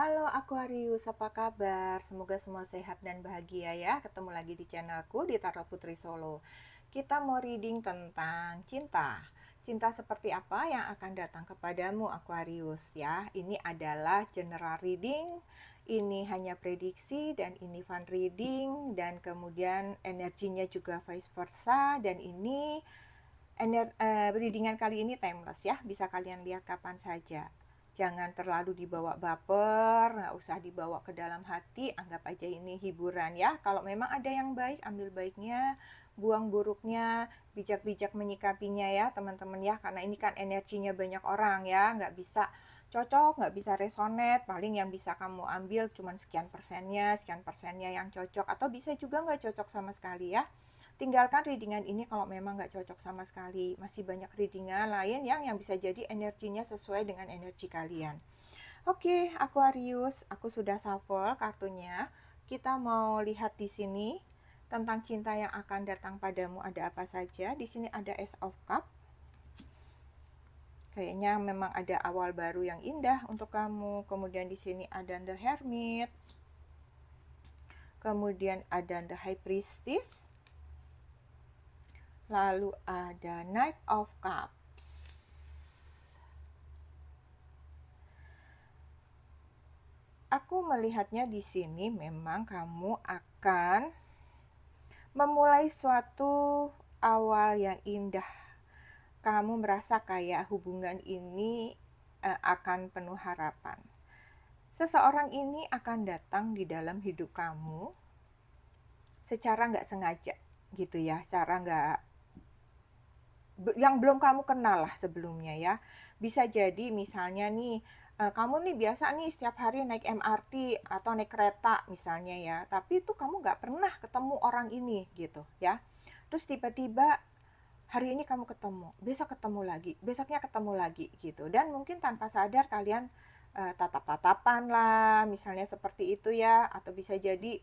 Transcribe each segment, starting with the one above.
Halo Aquarius, apa kabar? Semoga semua sehat dan bahagia ya. Ketemu lagi di channelku di Tarot Putri Solo. Kita mau reading tentang cinta. Cinta seperti apa yang akan datang kepadamu Aquarius ya. Ini adalah general reading. Ini hanya prediksi dan ini fun reading dan kemudian energinya juga vice versa dan ini readingan kali ini timeless ya. Bisa kalian lihat kapan saja. Jangan terlalu dibawa baper, nggak usah dibawa ke dalam hati, anggap aja ini hiburan ya. Kalau memang ada yang baik, ambil baiknya, buang buruknya, bijak-bijak menyikapinya ya teman-teman ya. Karena ini kan energinya banyak orang ya, nggak bisa cocok, nggak bisa resonate, paling yang bisa kamu ambil cuman sekian persennya yang cocok, atau bisa juga nggak cocok sama sekali ya. Tinggalkan readingan ini kalau memang nggak cocok sama sekali. Masih banyak readingan lain yang bisa jadi energinya sesuai dengan energi kalian. Oke, Aquarius, aku sudah shuffle kartunya. Kita mau lihat di sini tentang cinta yang akan datang padamu ada apa saja. Di sini ada Ace of Cup. Kayaknya memang ada awal baru yang indah untuk kamu. Kemudian di sini ada The Hermit. Kemudian ada The High Priestess. Lalu ada Knight of Cups. Aku melihatnya di sini memang kamu akan memulai suatu awal yang indah. Kamu merasa kayak hubungan ini akan penuh harapan. Seseorang ini akan datang di dalam hidup kamu secara nggak sengaja gitu ya, secara nggak yang belum kamu kenal lah sebelumnya ya. Bisa jadi misalnya nih, kamu nih biasa nih setiap hari naik MRT atau naik kereta misalnya ya, tapi itu kamu nggak pernah ketemu orang ini gitu ya. Terus tiba-tiba hari ini kamu ketemu, besok ketemu lagi, besoknya ketemu lagi gitu. Dan mungkin tanpa sadar kalian tatap-tatapan lah, misalnya seperti itu ya, atau bisa jadi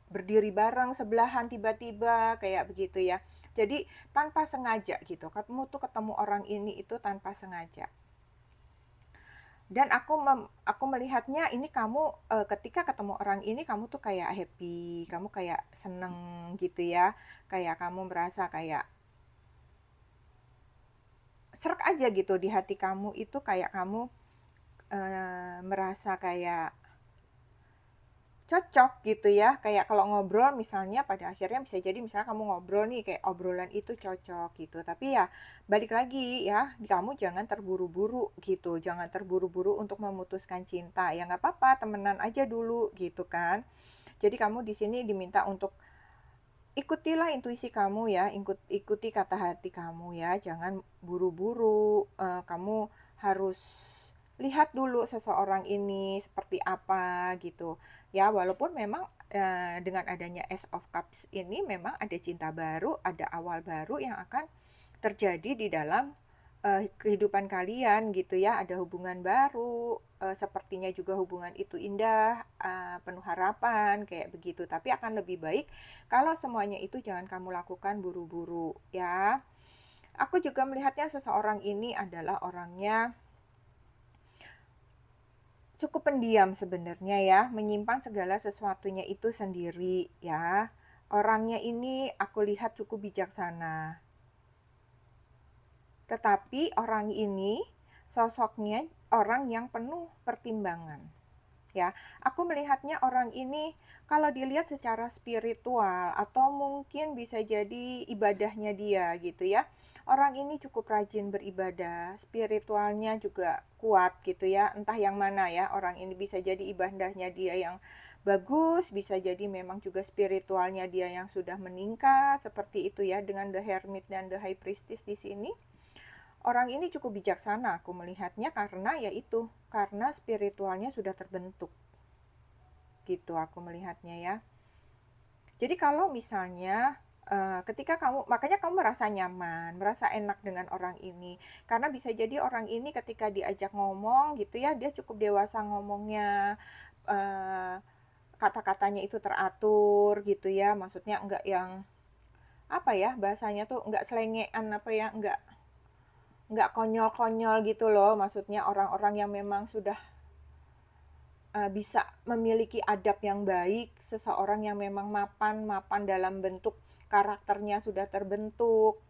berdiri bareng sebelahan tiba-tiba kayak begitu ya. Jadi tanpa sengaja gitu, kamu tuh ketemu orang ini itu tanpa sengaja. Dan aku melihatnya ini kamu ketika ketemu orang ini kamu tuh kayak happy, kamu kayak seneng gitu ya, kayak kamu merasa kayak serak aja gitu di hati kamu itu, kayak kamu merasa kayak cocok gitu ya, kayak kalau ngobrol misalnya pada akhirnya bisa jadi misalnya kamu ngobrol nih kayak obrolan itu cocok gitu, tapi ya balik lagi ya, kamu jangan terburu-buru gitu, jangan terburu-buru untuk memutuskan cinta, ya nggak apa-apa temenan aja dulu gitu kan. Jadi kamu di sini diminta untuk ikutilah intuisi kamu ya, ikuti kata hati kamu ya, jangan buru-buru. Kamu harus lihat dulu seseorang ini seperti apa gitu ya, walaupun memang dengan adanya Ace of Cups ini memang ada cinta baru, ada awal baru yang akan terjadi di dalam kehidupan kalian gitu ya, ada hubungan baru, sepertinya juga hubungan itu indah, penuh harapan kayak begitu, tapi akan lebih baik kalau semuanya itu jangan kamu lakukan buru-buru ya. Aku juga melihatnya seseorang ini adalah orangnya cukup pendiam sebenarnya ya, menyimpan segala sesuatunya itu sendiri ya. Orangnya ini aku lihat cukup bijaksana. Tetapi orang ini sosoknya orang yang penuh pertimbangan. Ya, aku melihatnya orang ini kalau dilihat secara spiritual atau mungkin bisa jadi ibadahnya dia gitu ya. Orang ini cukup rajin beribadah, spiritualnya juga kuat gitu ya. Entah yang mana ya, orang ini bisa jadi ibadahnya dia yang bagus, bisa jadi memang juga spiritualnya dia yang sudah meningkat seperti itu ya, dengan The Hermit dan The High Priestess di sini. Orang ini cukup bijaksana aku melihatnya, karena yaitu karena spiritualnya sudah terbentuk gitu aku melihatnya ya. Jadi kalau misalnya ketika kamu, makanya kamu merasa nyaman, merasa enak dengan orang ini, karena bisa jadi orang ini ketika diajak ngomong gitu ya, dia cukup dewasa ngomongnya, kata-katanya itu teratur gitu ya, maksudnya enggak yang apa ya bahasanya tuh, enggak selengean apa ya, enggak konyol-konyol gitu loh, maksudnya orang-orang yang memang sudah bisa memiliki adab yang baik, seseorang yang memang mapan dalam bentuk karakternya sudah terbentuk.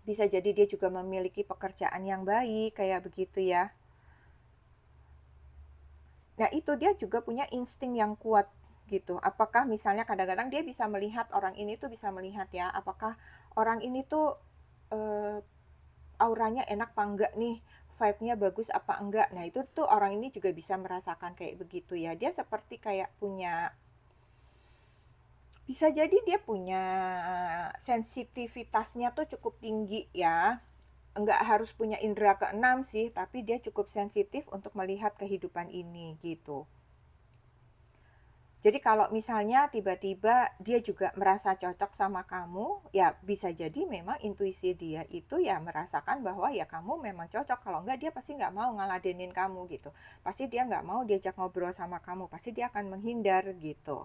Bisa jadi dia juga memiliki pekerjaan yang baik, kayak begitu ya. Nah, itu dia juga punya insting yang kuat gitu. Apakah misalnya kadang-kadang dia bisa melihat orang ini tuh bisa melihat ya, apakah orang ini tuh auranya enak apa enggak nih, vibe-nya bagus apa enggak. Nah, itu tuh orang ini juga bisa merasakan kayak begitu ya. Dia seperti kayak punya, bisa jadi dia punya sensitivitasnya tuh cukup tinggi ya. Enggak harus punya indera keenam sih, tapi dia cukup sensitif untuk melihat kehidupan ini gitu. Jadi kalau misalnya tiba-tiba dia juga merasa cocok sama kamu, ya bisa jadi memang intuisi dia itu ya merasakan bahwa ya kamu memang cocok. Kalau enggak dia pasti nggak mau ngeladenin kamu gitu. Pasti dia nggak mau diajak ngobrol sama kamu. Pasti dia akan menghindar gitu.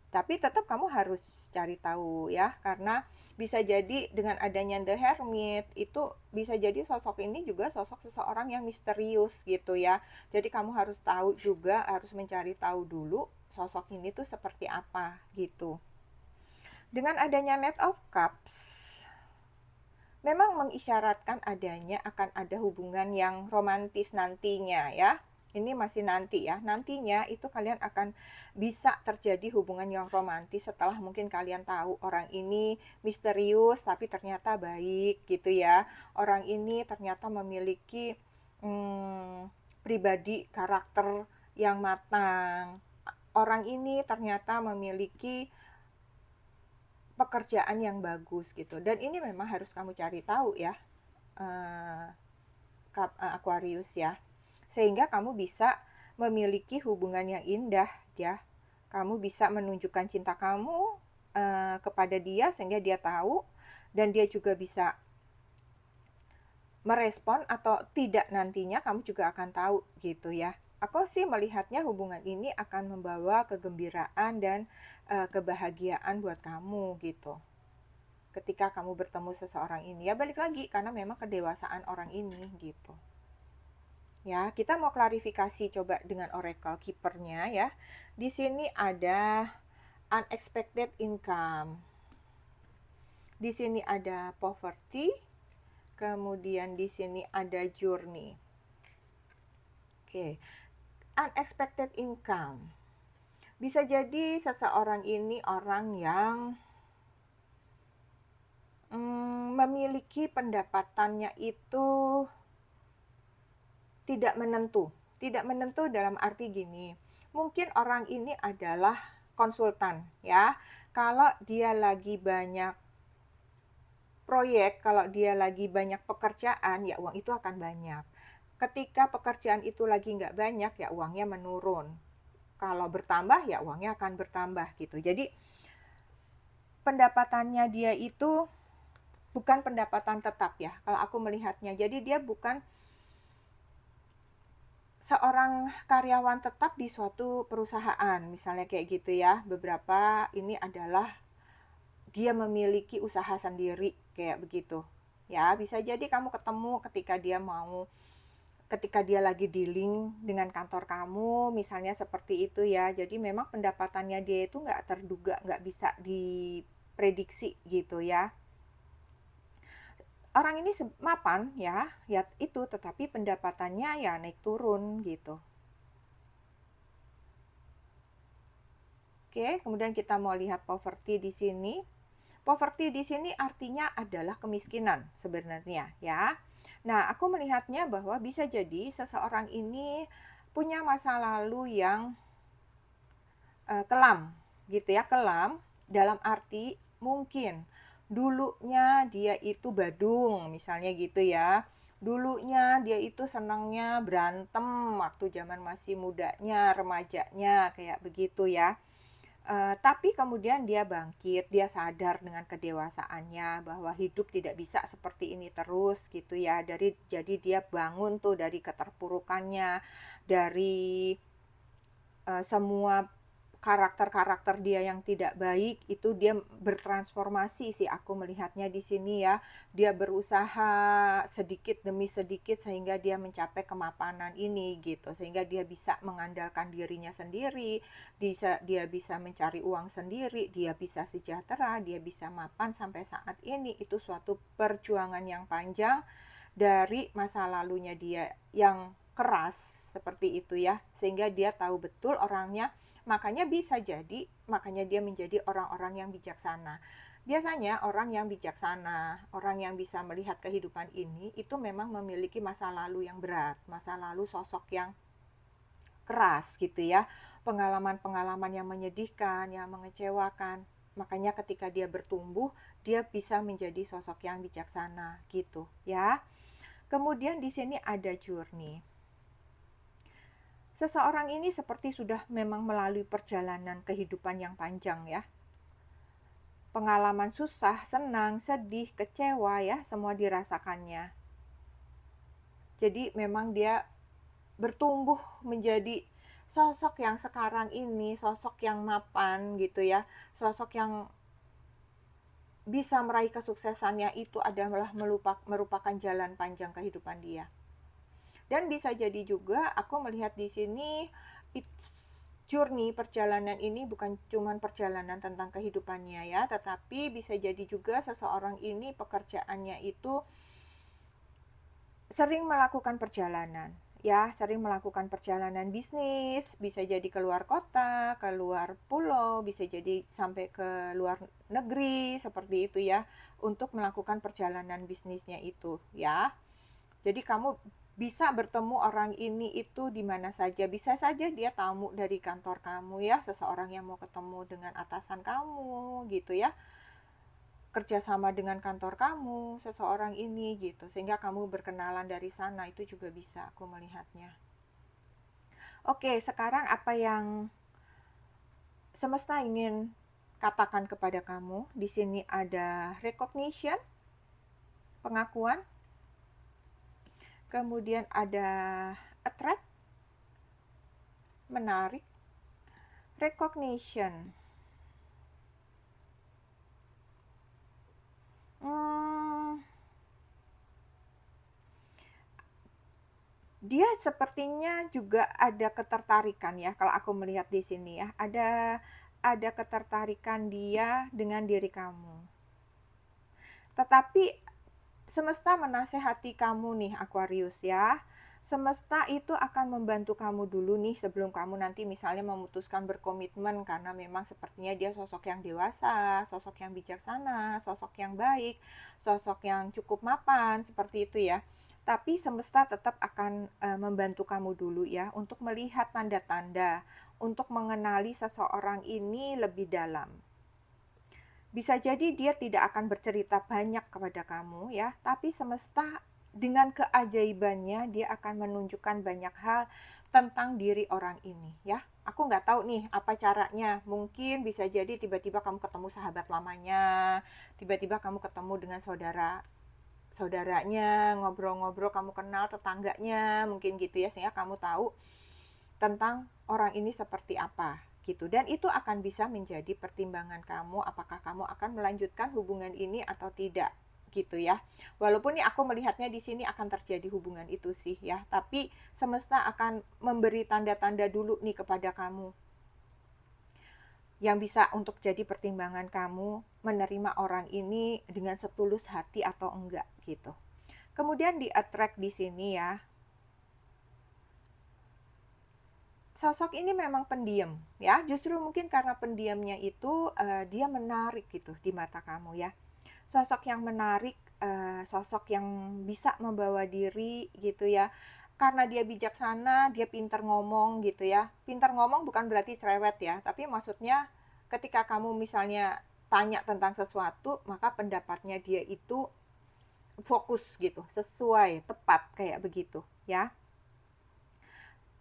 Tapi tetap kamu harus cari tahu ya, karena bisa jadi dengan adanya The Hermit itu bisa jadi sosok ini juga sosok seseorang yang misterius gitu ya. Jadi kamu harus tahu juga, harus mencari tahu dulu sosok ini tuh seperti apa gitu. Dengan adanya Knight of Cups memang mengisyaratkan adanya akan ada hubungan yang romantis nantinya ya. Ini masih nanti ya. Nantinya itu kalian akan bisa terjadi hubungan yang romantis setelah mungkin kalian tahu orang ini misterius tapi ternyata baik gitu ya. Orang ini ternyata memiliki pribadi karakter yang matang. Orang ini ternyata memiliki pekerjaan yang bagus gitu. Dan ini memang harus kamu cari tahu ya, uh, Aquarius ya, sehingga kamu bisa memiliki hubungan yang indah ya. Kamu bisa menunjukkan cinta kamu kepada dia sehingga dia tahu, dan dia juga bisa merespon atau tidak nantinya kamu juga akan tahu gitu ya. Aku sih melihatnya hubungan ini akan membawa kegembiraan dan kebahagiaan buat kamu gitu. Ketika kamu bertemu seseorang ini ya balik lagi karena memang kedewasaan orang ini gitu. Ya, kita mau klarifikasi coba dengan oracle keepernya ya. Di sini ada unexpected income. Di sini ada poverty. Kemudian di sini ada journey. Oke. Unexpected income. Bisa jadi seseorang ini orang yang memiliki pendapatannya itu tidak menentu. Tidak menentu dalam arti gini, mungkin orang ini adalah konsultan ya. Kalau dia lagi banyak proyek, kalau dia lagi banyak pekerjaan, ya uang itu akan banyak. Ketika pekerjaan itu lagi nggak banyak, ya uangnya menurun. Kalau bertambah, ya uangnya akan bertambah gitu. Jadi pendapatannya dia itu bukan pendapatan tetap ya, kalau aku melihatnya. Jadi dia bukan seorang karyawan tetap di suatu perusahaan, misalnya kayak gitu ya. Beberapa ini adalah dia memiliki usaha sendiri kayak begitu. Ya, bisa jadi kamu ketemu ketika dia lagi dealing dengan kantor kamu, misalnya seperti itu ya. Jadi memang pendapatannya dia itu nggak terduga, nggak bisa diprediksi gitu ya. Orang ini mapan ya, ya itu, tetapi pendapatannya ya naik turun gitu. Oke, kemudian kita mau lihat poverty di sini. Poverty di sini artinya adalah kemiskinan sebenarnya ya. Nah, aku melihatnya bahwa bisa jadi seseorang ini punya masa lalu yang kelam gitu ya, kelam dalam arti mungkin dulunya dia itu badung misalnya gitu ya. Dulunya dia itu senangnya berantem waktu zaman masih mudanya, remajanya kayak begitu ya. Tapi kemudian dia bangkit, dia sadar dengan kedewasaannya bahwa hidup tidak bisa seperti ini terus gitu ya. Jadi dia bangun tuh dari keterpurukannya, dari semua karakter-karakter dia yang tidak baik itu dia bertransformasi sih aku melihatnya di sini ya. Dia berusaha sedikit demi sedikit sehingga dia mencapai kemapanan ini gitu. Sehingga dia bisa mengandalkan dirinya sendiri, dia bisa mencari uang sendiri, dia bisa sejahtera, dia bisa mapan sampai saat ini. Itu suatu perjuangan yang panjang dari masa lalunya dia yang keras seperti itu ya. Sehingga dia tahu betul orangnya. Makanya dia menjadi orang-orang yang bijaksana. Biasanya orang yang bijaksana, orang yang bisa melihat kehidupan ini, itu memang memiliki masa lalu yang berat, masa lalu sosok yang keras gitu ya. Pengalaman-pengalaman yang menyedihkan, yang mengecewakan. Makanya ketika dia bertumbuh, dia bisa menjadi sosok yang bijaksana gitu ya. Kemudian di sini ada journey. Seseorang ini seperti sudah memang melalui perjalanan kehidupan yang panjang ya. Pengalaman susah, senang, sedih, kecewa ya, semua dirasakannya. Jadi memang dia bertumbuh menjadi sosok yang sekarang ini, sosok yang mapan gitu ya. Sosok yang bisa meraih kesuksesannya itu adalah merupakan jalan panjang kehidupan dia. Dan bisa jadi juga aku melihat di sini journey perjalanan ini bukan cuma perjalanan tentang kehidupannya ya, tetapi bisa jadi juga seseorang ini pekerjaannya itu sering melakukan perjalanan ya, sering melakukan perjalanan bisnis, bisa jadi keluar kota, keluar pulau, bisa jadi sampai ke luar negeri seperti itu ya, untuk melakukan perjalanan bisnisnya itu ya. Jadi kamu bisa bertemu orang ini itu di mana saja. Bisa saja dia tamu dari kantor kamu ya, seseorang yang mau ketemu dengan atasan kamu gitu ya. Kerjasama dengan kantor kamu, seseorang ini gitu. Sehingga kamu berkenalan dari sana, itu juga bisa aku melihatnya. Oke, sekarang apa yang semesta ingin katakan kepada kamu? Di sini ada recognition, pengakuan. Kemudian ada attract, menarik, recognition. Dia sepertinya juga ada ketertarikan ya, kalau aku melihat di sini ya. Ada ketertarikan dia dengan diri kamu. Tetapi semesta menasehati kamu nih Aquarius ya. Semesta itu akan membantu kamu dulu nih sebelum kamu nanti misalnya memutuskan berkomitmen, karena memang sepertinya dia sosok yang dewasa, sosok yang bijaksana, sosok yang baik, sosok yang cukup mapan seperti itu ya. Tapi semesta tetap akan membantu kamu dulu ya untuk melihat tanda-tanda, untuk mengenali seseorang ini lebih dalam. Bisa jadi dia tidak akan bercerita banyak kepada kamu ya, tapi semesta dengan keajaibannya dia akan menunjukkan banyak hal tentang diri orang ini ya. Aku nggak tahu nih apa caranya. Mungkin bisa jadi tiba-tiba kamu ketemu sahabat lamanya, tiba-tiba kamu ketemu dengan saudaranya, ngobrol-ngobrol, kamu kenal tetangganya, mungkin gitu ya, sehingga kamu tahu tentang orang ini seperti apa gitu. Dan itu akan bisa menjadi pertimbangan kamu apakah kamu akan melanjutkan hubungan ini atau tidak gitu ya. Walaupun nih aku melihatnya di sini akan terjadi hubungan itu sih ya, tapi semesta akan memberi tanda-tanda dulu nih kepada kamu yang bisa untuk jadi pertimbangan kamu menerima orang ini dengan setulus hati atau enggak gitu. Kemudian di attract di sini ya, sosok ini memang pendiam ya, justru mungkin karena pendiamnya itu dia menarik gitu di mata kamu ya. Sosok yang menarik, sosok yang bisa membawa diri gitu ya. Karena dia bijaksana, dia pintar ngomong gitu ya. Pintar ngomong bukan berarti cerewet ya, tapi maksudnya ketika kamu misalnya tanya tentang sesuatu, maka pendapatnya dia itu fokus gitu, sesuai, tepat kayak begitu ya.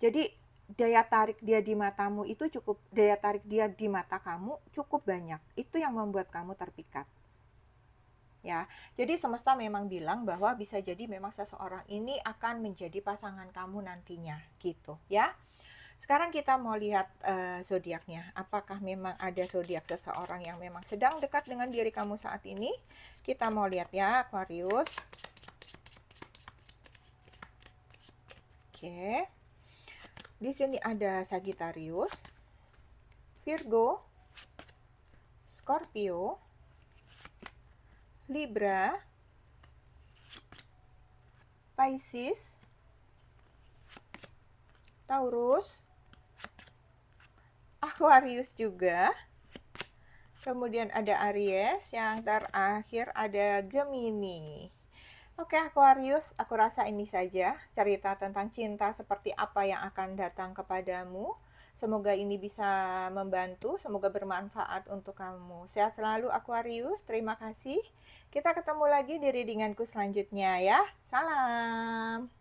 Jadi daya tarik dia di matamu itu daya tarik dia di mata kamu cukup banyak. Itu yang membuat kamu terpikat. Ya, jadi semesta memang bilang bahwa bisa jadi memang seseorang ini akan menjadi pasangan kamu nantinya, gitu ya. Sekarang kita mau lihat zodiaknya. Apakah memang ada zodiak seseorang yang memang sedang dekat dengan diri kamu saat ini? Kita mau lihat ya, Aquarius. Oke. Di sini ada Sagittarius, Virgo, Scorpio, Libra, Pisces, Taurus, Aquarius juga. Kemudian ada Aries, yang terakhir ada Gemini. Oke Aquarius, aku rasa ini saja cerita tentang cinta seperti apa yang akan datang kepadamu. Semoga ini bisa membantu, semoga bermanfaat untuk kamu. Sehat selalu Aquarius, terima kasih. Kita ketemu lagi di readinganku selanjutnya ya. Salam.